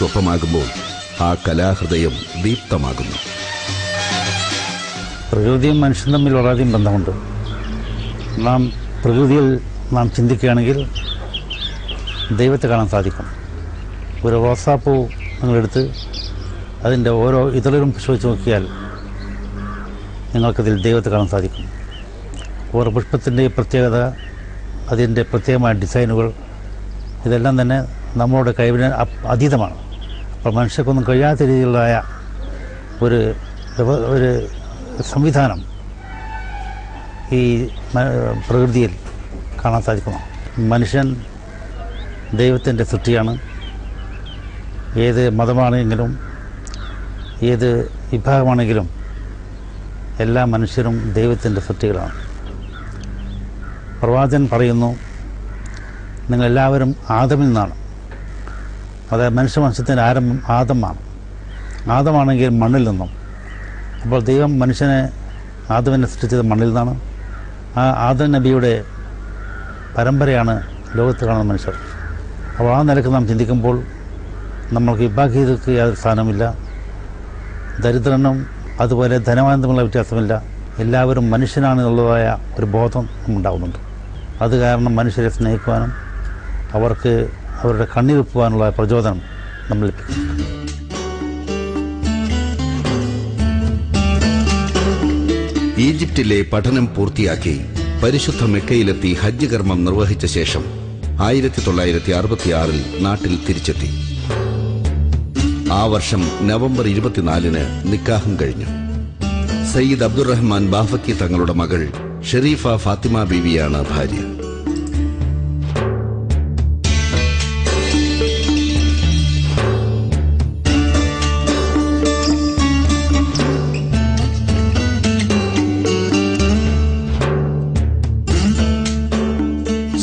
ഒപ്പമാകുമ്പോൾ ആ കലാഹൃദയം ദീപ്തമാകുന്നു. പ്രകൃതിയും മനുഷ്യനും തമ്മിൽ വളരെയധികം ബന്ധമുണ്ട്. പ്രകൃതിയിൽ നാം ചിന്തിക്കുകയാണെങ്കിൽ ദൈവത്തെ കാണാൻ സാധിക്കും. ഒരു റോസാപ്പൂ നിങ്ങളെടുത്ത് അതിൻ്റെ ഓരോ ഇതളും പരിശോധിച്ച് നോക്കിയാൽ നിങ്ങൾക്കതിൽ ദൈവത്തെ കാണാൻ സാധിക്കും. ഓരോ പുഷ്പത്തിൻ്റെ പ്രത്യേകത, അതിൻ്റെ പ്രത്യേകമായ ഡിസൈനുകൾ, ഇതെല്ലാം തന്നെ നമ്മളുടെ കഴിവിന് അതീതമാണ്. അപ്പോൾ മനുഷ്യർക്കൊന്നും കഴിയാത്ത രീതിയിലുള്ള ഒരു സംവിധാനം ഈ പ്രകൃതിയിൽ കാണാൻ സാധിക്കുന്നു. മനുഷ്യൻ ദൈവത്തിൻ്റെ സൃഷ്ടിയാണ്. ഏത് മതമാണെങ്കിലും ഏത് വിഭാഗമാണെങ്കിലും എല്ലാ മനുഷ്യരും ദൈവത്തിൻ്റെ സൃഷ്ടികളാണ്. പ്രവാചകൻ പറയുന്നു, നിങ്ങളെല്ലാവരും ആദമിൽ നിന്നാണ്. അതായത് മനുഷ്യവംശത്തിൻ്റെ ആരംഭം ആദമാണ്. ആദമാണെങ്കിൽ മണ്ണിൽ നിന്നും. അപ്പോൾ ദൈവം ആദമിനെ സൃഷ്ടിച്ചത് മണ്ണിൽ നിന്നാണ്. ആ ആദം നബിയുടെ പരമ്പരയാണ് ലോകത്ത് കാണുന്ന മനുഷ്യർ. അപ്പോൾ ആ നിലക്ക് നാം ചിന്തിക്കുമ്പോൾ നമ്മൾക്ക് വിഭാഗീയതയ്ക്ക് യാതൊരു സ്ഥാനമില്ല. ദരിദ്രനും അതുപോലെ ധനവാനും തമ്മിലുള്ള വ്യത്യാസമില്ല. എല്ലാവരും മനുഷ്യനാണെന്നുള്ളതായ ഒരു ബോധം ഉണ്ടാകുന്നുണ്ട്. അത് കാരണം മനുഷ്യരെ സ്നേഹിക്കുവാനും അവർക്ക് അവരുടെ കണ്ണീരൊപ്പുവാനുള്ള പ്രചോദനം നമ്മൾ ലഭിക്കും. ഈജിപ്തിലെ പഠനം പൂർത്തിയാക്കി പരിശുദ്ധ മെക്കയിലെത്തി ഹജ്ജ് കർമ്മം നിർവഹിച്ച ശേഷം 1966 നാട്ടിൽ തിരിച്ചെത്തി. ആ വർഷം നവംബർ 24 നിക്കാഹും കഴിഞ്ഞു. സയ്യിദ് അബ്ദുറഹ്മാൻ ബാഫക്കി തങ്ങളുടെ മകൾ ഷെരീഫ ഫാത്തിമ ബീവിയാണ് ഭാര്യ.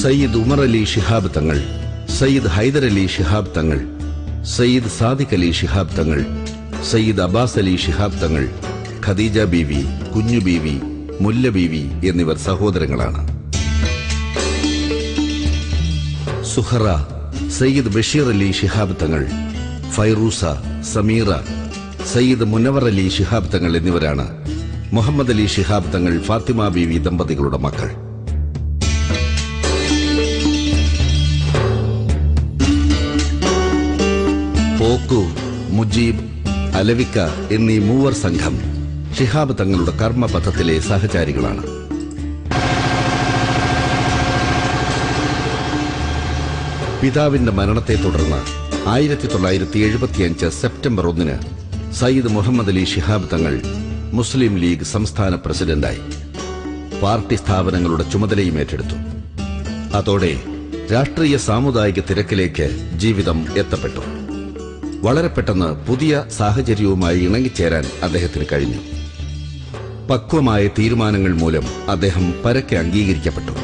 സയ്യിദ് ഉമർ അലി ശിഹാബ് തങ്ങൾ, സയ്യിദ് ഹൈദർ അലി ശിഹാബ് തങ്ങൾ, സയ്യിദ് സാദിഖ് അലി ശിഹാബ് തങ്ങൾ, സയ്യിദ് അബ്ബാസ് അലി ശിഹാബ് തങ്ങൾ, ഖദീജ ബീവി, കുഞ്ഞു ബീവി, മുല്ല ബീവി എന്നിവർ സഹോദരങ്ങളാണ്. സുഹറ, സയ്യിദ് ബഷീർ അലി ശിഹാബ് തങ്ങൾ, ഫൈറൂസ, സമീറ, സയ്യിദ് മുനവർ അലി ശിഹാബ് തങ്ങൾ എന്നിവരാണ് മുഹമ്മദ് അലി ശിഹാബ് തങ്ങൾ ഫാത്തിമ ബീവി ദമ്പതികളുടെ മക്കൾ. പോക്കു, മുജീബ്, അലവിക്ക എന്നീ മൂവർ സംഘം ശിഹാബ് തങ്ങളുടെ കർമ്മപഥത്തിലെ സഹചാരികളാണ്. പിതാവിന്റെ മരണത്തെ തുടർന്ന് 1975 സെപ്റ്റംബർ 1 സയ്യിദ് മുഹമ്മദ് അലി ശിഹാബ് തങ്ങൾ മുസ്ലിം ലീഗ് സംസ്ഥാന പ്രസിഡന്റായി. പാർട്ടി സ്ഥാപനങ്ങളുടെ ചുമതലയും ഏറ്റെടുത്തു. അതോടെ രാഷ്ട്രീയ സാമുദായിക തിരക്കിലേക്ക് ജീവിതം എത്തപ്പെട്ടു. വളരെ പെട്ടെന്ന് പുതിയ സാഹചര്യവുമായി ഇണങ്ങിച്ചേരാൻ അദ്ദേഹത്തിന് കഴിഞ്ഞു. പക്വമായ തീരുമാനങ്ങൾ മൂലം അദ്ദേഹം പരക്കെ അംഗീകരിക്കപ്പെട്ടു.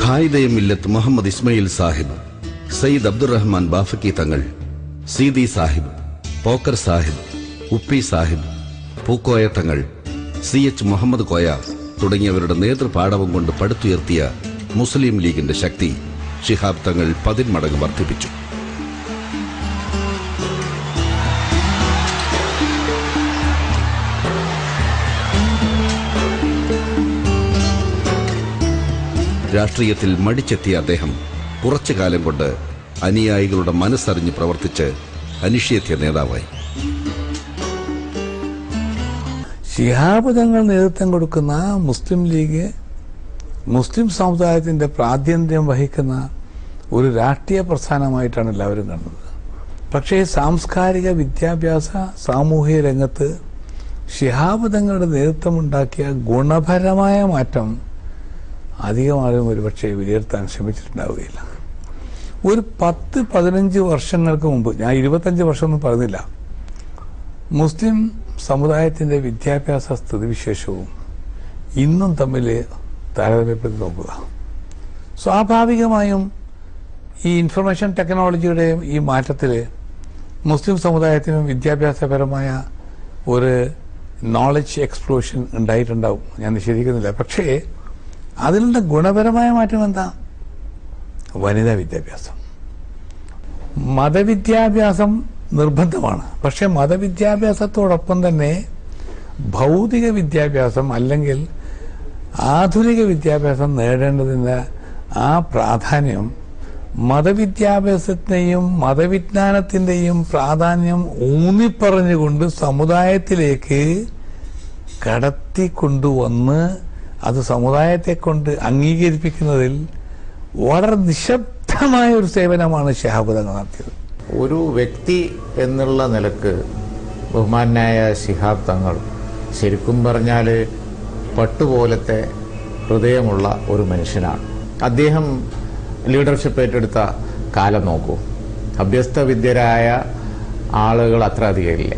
ഖായിദെ മില്ലത്ത് മുഹമ്മദ് ഇസ്മയിൽ സാഹിബ്, സയ്യിദ് അബ്ദുറഹ്മാൻ ബാഫക്കി തങ്ങൾ, സീതി സാഹിബ്, പോക്കർ സാഹിബ്, ഉപ്പി സാഹിബ്, പൂക്കോയ തങ്ങൾ, CH മുഹമ്മദ് കോയ തുടങ്ങിയവരുടെ നേതൃപാടവം കൊണ്ട് പടുത്തുയർത്തിയ മുസ്ലിം ലീഗിന്റെ ശക്തി ശിഹാബ് തങ്ങൾ 10 മടങ്ങ് വർദ്ധിപ്പിച്ചു. രാഷ്ട്രീയത്തിൽ മടിച്ചെത്തിയ അദ്ദേഹം കുറച്ചു കാലം കൊണ്ട് അനുയായികളുടെ മനസ്സറിഞ്ഞ് പ്രവർത്തിച്ച് അനിഷേധ്യ നേതാവായി. ശിഹാബ് തങ്ങൾ നേതൃത്വം കൊടുക്കുന്ന മുസ്ലിം ലീഗ് മുസ്ലിം സമുദായത്തിന്റെ പ്രാതിനിധ്യം വഹിക്കുന്ന ഒരു രാഷ്ട്രീയ പ്രസ്ഥാനമായിട്ടാണ് എല്ലാവരും കണ്ടത്. പക്ഷേ സാംസ്കാരിക വിദ്യാഭ്യാസ സാമൂഹിക രംഗത്ത് ശിഹാബ് തങ്ങളുടെ നേതൃത്വമുണ്ടാക്കിയ ഗുണപരമായ മാറ്റം അധികം ആരും ഒരുപക്ഷെ വിലയിരുത്താൻ ശ്രമിച്ചിട്ടുണ്ടാവുകയില്ല. ഒരു 10-15 വർഷങ്ങൾക്ക് മുമ്പ്, ഞാൻ 25 വർഷമൊന്നും പറഞ്ഞില്ല, മുസ്ലിം സമുദായത്തിന്റെ വിദ്യാഭ്യാസ സ്ഥിതിവിശേഷവും ഇന്നും തമ്മിൽ താരതമ്യപ്പെടുത്തി നോക്കുക. സ്വാഭാവികമായും ഈ ഇൻഫർമേഷൻ ടെക്നോളജിയുടെയും ഈ മാറ്റത്തിൽ മുസ്ലിം സമുദായത്തിനും വിദ്യാഭ്യാസപരമായ ഒരു നോളജ് എക്സ്പ്ലോഷൻ ഉണ്ടായിട്ടുണ്ടാവും, ഞാൻ നിഷേധിക്കുന്നില്ല. പക്ഷേ അതിലുള്ള ഗുണപരമായ മാറ്റം എന്താ? വനിതാ വിദ്യാഭ്യാസം. മതവിദ്യാഭ്യാസം നിർബന്ധമാണ്. പക്ഷെ മതവിദ്യാഭ്യാസത്തോടൊപ്പം തന്നെ ഭൗതിക വിദ്യാഭ്യാസം അല്ലെങ്കിൽ ആധുനിക വിദ്യാഭ്യാസം നേടേണ്ടതിൻ്റെ ആ പ്രാധാന്യം, മതവിദ്യാഭ്യാസത്തിൻ്റെയും മതവിജ്ഞാനത്തിൻ്റെയും പ്രാധാന്യം ഊന്നിപ്പറഞ്ഞുകൊണ്ട് സമുദായത്തിലേക്ക് കടത്തിക്കൊണ്ടുവന്ന് അത് സമുദായത്തെ കൊണ്ട് അംഗീകരിപ്പിക്കുന്നതിൽ വളരെ നിശബ്ദമായ ഒരു സേവനമാണ് ശിഹാബ് തങ്ങൾ നടത്തിയത്. ഒരു വ്യക്തി എന്നുള്ള നിലക്ക് ബഹുമാനായ ശിഹാബ് തങ്ങൾ ശരിക്കും പറഞ്ഞാൽ പട്ടുപോലത്തെ ഹൃദയമുള്ള ഒരു മനുഷ്യനാണ്. അദ്ദേഹം ലീഡർഷിപ്പ് ഏറ്റെടുത്ത കാലം നോക്കൂ, അഭ്യസ്ത വിദ്യരായ ആളുകൾ അത്ര അധികമില്ല.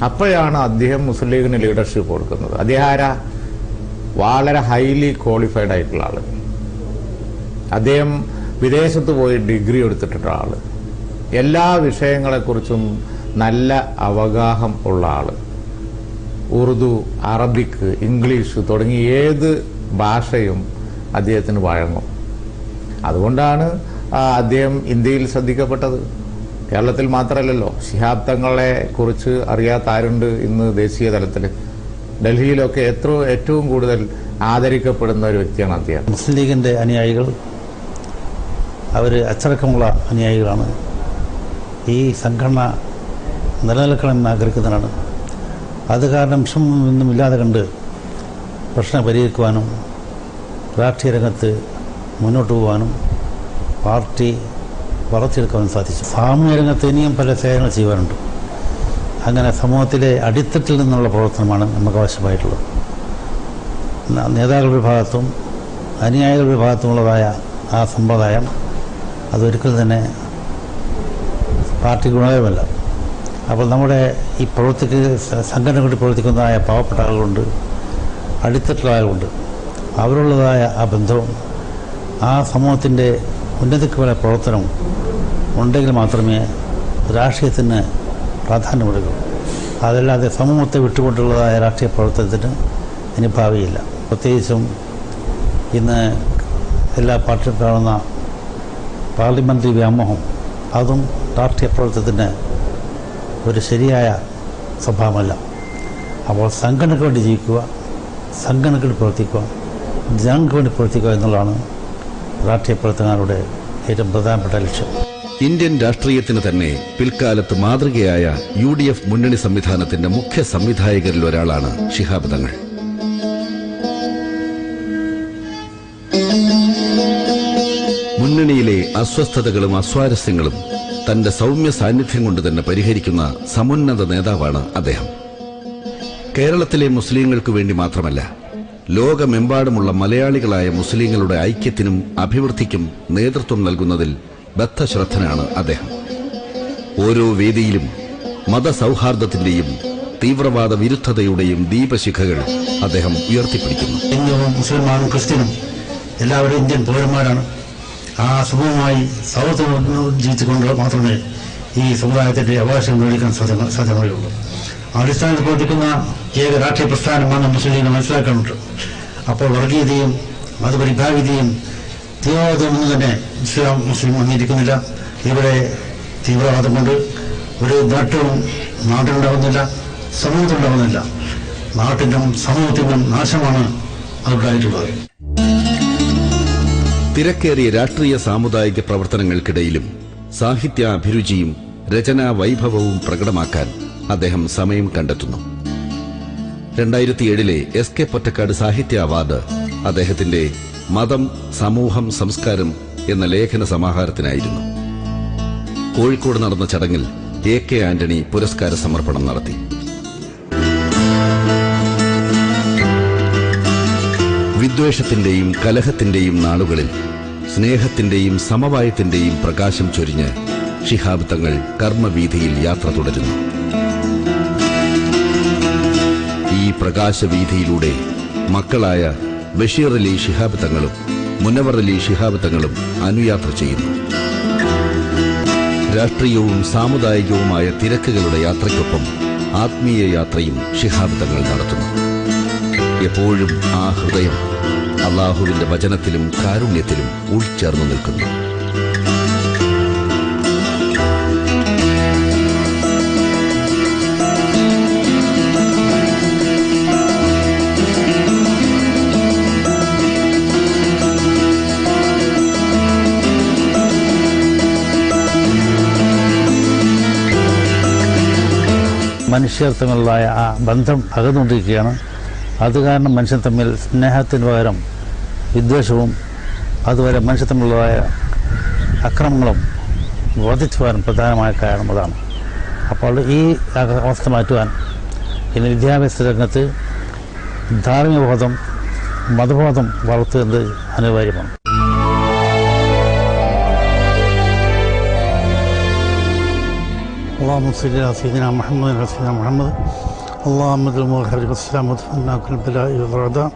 അപ്പോഴാണ് അദ്ദേഹം മുസ്ലിം ലീഗിന് ലീഡർഷിപ്പ് കൊടുക്കുന്നത്. അദ്ദേഹം ആരാ? വളരെ ഹൈലി ക്വാളിഫൈഡ് ആയിട്ടുള്ള ആള്. അദ്ദേഹം വിദേശത്ത് പോയി ഡിഗ്രി എടുത്തിട്ടുള്ള ആള്, എല്ലാ വിഷയങ്ങളെക്കുറിച്ചും നല്ല അവഗാഹം ഉള്ള ആള്. ഉറുദു, അറബിക്, ഇംഗ്ലീഷ് തുടങ്ങി ഏത് ഭാഷയും അദ്ദേഹത്തിന് വഴങ്ങും. അതുകൊണ്ടാണ് അദ്ദേഹം ഇന്ത്യയിൽ ശ്രദ്ധിക്കപ്പെട്ടത്. കേരളത്തിൽ മാത്രമല്ലല്ലോ, ശിഹാബ് തങ്ങളെ കുറിച്ച് അറിയാത്ത ആരുണ്ട് ഇന്ന് ദേശീയ തലത്തിൽ? ഡൽഹിയിലൊക്കെ ഏറ്റവും കൂടുതൽ ആദരിക്കപ്പെടുന്ന ഒരു വ്യക്തിയാണ് അദ്ദേഹം. മുസ്ലിം ലീഗിൻ്റെ അനുയായികൾ അവർ അച്ചടക്കമുള്ള അനുയായികളാണ്. ഈ സംഘടന നിലനിൽക്കണമെന്ന് ആഗ്രഹിക്കുന്നതാണ്. അത് കാരണം വിഷമമൊന്നുമില്ലാതെ കണ്ട് പ്രശ്നം പരിഹരിക്കുവാനും രാഷ്ട്രീയ രംഗത്ത് മുന്നോട്ട് പോകാനും പാർട്ടി വളർത്തിയെടുക്കാനും സാധിച്ചു. സാമൂഹ്യ രംഗത്ത് ഇനിയും പല സേവനങ്ങൾ ചെയ്യുവാനുണ്ട്. അങ്ങനെ സമൂഹത്തിലെ അടിത്തട്ടിൽ നിന്നുള്ള പ്രവർത്തനമാണ് നമുക്ക് ആവശ്യമായിട്ടുള്ളത്. നേതാക്കളുടെ ഭാഗത്തും അനുയായികളുടെ ഭാഗത്തുമുള്ളതായ ആ സമ്പ്രദായം അതൊരിക്കലും തന്നെ പാർട്ടി ഗുണകരമല്ല. അപ്പോൾ നമ്മുടെ ഈ സംഘടനകളിൽ പ്രവർത്തിക്കുന്നതായ പാവപ്പെട്ട ആളുകളുണ്ട്, അടിത്തട്ടിലുള്ള ആളുകളുണ്ട്. അവരുള്ളതായ ആ ബന്ധവും ആ സമൂഹത്തിൻ്റെ ഉന്നതിക്കുള്ള പ്രവർത്തനവും ഉണ്ടെങ്കിൽ മാത്രമേ രാഷ്ട്രീയത്തിന് പ്രാധാന്യം കൊടുക്കൂ. അതല്ലാതെ സമൂഹത്തെ വിട്ടുകൊണ്ടുള്ളതായ രാഷ്ട്രീയ പ്രവർത്തനത്തിന് ഇനി ഭാവിയില്ല. പ്രത്യേകിച്ചും ഇന്ന് എല്ലാ പാർട്ടിയും കാണുന്ന പാർലമെൻ്ററി വ്യാമോഹം, അതും രാഷ്ട്രീയ പ്രവർത്തനത്തിന് ഒരു ശരിയായ സ്വഭാവമല്ല. അപ്പോൾ സംഘടനയ്ക്ക് വേണ്ടി ജീവിക്കുക, സംഘടനയ്ക്ക് വേണ്ടി പ്രവർത്തിക്കുക, ജനങ്ങൾക്ക് വേണ്ടി പ്രവർത്തിക്കുക എന്നുള്ളതാണ് രാഷ്ട്രീയ പ്രവർത്തനങ്ങളുടെ ഏറ്റവും പ്രധാനപ്പെട്ട ലക്ഷ്യം. ഇന്ത്യൻ രാഷ്ട്രീയത്തിന് തന്നെ പിൽക്കാലത്ത് മാതൃകയായ UDF മുന്നണി സംവിധാനത്തിന്റെ മുഖ്യ സംവിധായകരിൽ ഒരാളാണ് ശിഹാബ് തങ്ങൾ. മുന്നണിയിലെ അസ്വസ്ഥതകളും അസ്വാരസ്യങ്ങളും തന്റെ സൗമ്യ സാന്നിധ്യം കൊണ്ട് തന്നെ പരിഹരിക്കുന്ന സമുന്നത നേതാവാണ് അദ്ദേഹം. കേരളത്തിലെ മുസ്ലിങ്ങൾക്ക് വേണ്ടി മാത്രമല്ല, ലോകമെമ്പാടുമുള്ള മലയാളികളായ മുസ്ലിങ്ങളുടെ ഐക്യത്തിനും അഭിവൃദ്ധിക്കും നേതൃത്വം നൽകുന്നതിൽ ബദ്ധശ്രദ്ധനാണ് അദ്ദേഹം. ഓരോ വേദിയിലും മതസൗഹാർദ്ദത്തിന്റെയും തീവ്രവാദ വിരുദ്ധതയുടെയും ദീപശിഖകൾ അദ്ദേഹം ഉയർത്തിപ്പിടിക്കുന്നു. ഹിന്ദുവും മുസ്ലിമാനും ക്രിസ്ത്യനും എല്ലാവരും ഇന്ത്യൻ പൗരന്മാരാണ്. ആ സമൂഹമായി സൗഹൃദം ജീവിച്ചുകൊണ്ട് മാത്രമേ ഈ സമുദായത്തിന്റെ അവകാശം നേടിക്കാൻ സാധ്യതയുള്ളൂ. അടിസ്ഥാനത്തിൽ പ്രവർത്തിക്കുന്ന ഏക രാഷ്ട്രീയ പ്രസ്ഥാനമാണ് മുസ്ലിം ലീഗ് മനസ്സിലാക്കാനുണ്ട്. അപ്പോൾ വർഗീയതയും മതപരിഭാഗിതയും തീവ്രവാദമൊന്നും തന്നെ മുസ്ലിം അംഗീകരിക്കുന്നില്ല. ഇവിടെ തീവ്രവാദം കൊണ്ട് ഒരു നേട്ടവും നാട്ടിലുണ്ടാകുന്നില്ല, സമൂഹത്തിലുണ്ടാകുന്നില്ല. നാട്ടിനും സമൂഹത്തിനും നാശമാണ് അതുണ്ടായിട്ടുള്ളത്. തിരക്കേറിയ രാഷ്ട്രീയ സാമുദായിക പ്രവർത്തനങ്ങൾക്കിടയിലും സാഹിത്യ അഭിരുചിയും രചനാ വൈഭവവും പ്രകടമാക്കാൻ അദ്ദേഹം സമയം കണ്ടെത്തുന്നു. 2007 SK പൊറ്റക്കാട് സാഹിത്യ അവാർഡ് അദ്ദേഹത്തിന്റെ മതം, സമൂഹം, സംസ്കാരം എന്ന ലേഖന സമാഹാരത്തിനായിരുന്നു. കോഴിക്കോട് നടന്ന ചടങ്ങിൽ AK ആന്റണി പുരസ്കാര സമർപ്പണം നടത്തി. വിദ്വേഷത്തിന്റെയും കലഹത്തിന്റെയും നാളുകളിൽ സ്നേഹത്തിന്റെയും സമവായത്തിന്റെയും പ്രകാശം ചൊരിഞ്ഞ് ശിഹാബ് തങ്ങൾ കർമ്മവീഥിയിൽ യാത്ര തുടരുന്നു. ഈ പ്രകാശവീഥിയിലൂടെ മക്കളായ ബഷീർ അലി ശിഹാബ് തങ്ങളും മുനവർ അലി ശിഹാബ് തങ്ങളും അനുയാത്ര ചെയ്യുന്നു. രാഷ്ട്രീയവും സാമുദായികവുമായ തിരക്കുകളുടെ യാത്രയ്ക്കൊപ്പം ആത്മീയ യാത്രയും ശിഹാബ് തങ്ങൾ നടത്തുന്നു. എപ്പോഴും ആ ഹൃദയം അള്ളാഹുവിന്റെ വചനത്തിലും കാരുണ്യത്തിലും ഉൾച്ചേർന്നു നിൽക്കുന്നു. മനുഷ്യർ തമ്മിലുള്ളതായ ആ ബന്ധം അകന്നുകൊണ്ടിരിക്കുകയാണ്. അത് കാരണം മനുഷ്യൻ തമ്മിൽ സ്നേഹത്തിന് പകരം വിദ്വേഷവും അതുവരെ മനുഷ്യർ തമ്മിലുള്ളതായ അക്രമങ്ങളും വർദ്ധിച്ചു വരാൻ പ്രധാനമായ കാരണം അതാണ്. അപ്പോൾ ഈ അവസ്ഥ മാറ്റുവാൻ ഇന്ന് വിദ്യാഭ്യാസ രംഗത്ത് ധാർമ്മികബോധം, മതബോധം വളർത്തുന്നത് അനിവാര്യമാണ്. اللهم صل على سيدنا محمد وعلى سيدنا محمد اللهم اجعل الإسلام وادفعنا كل بلاء والأعداء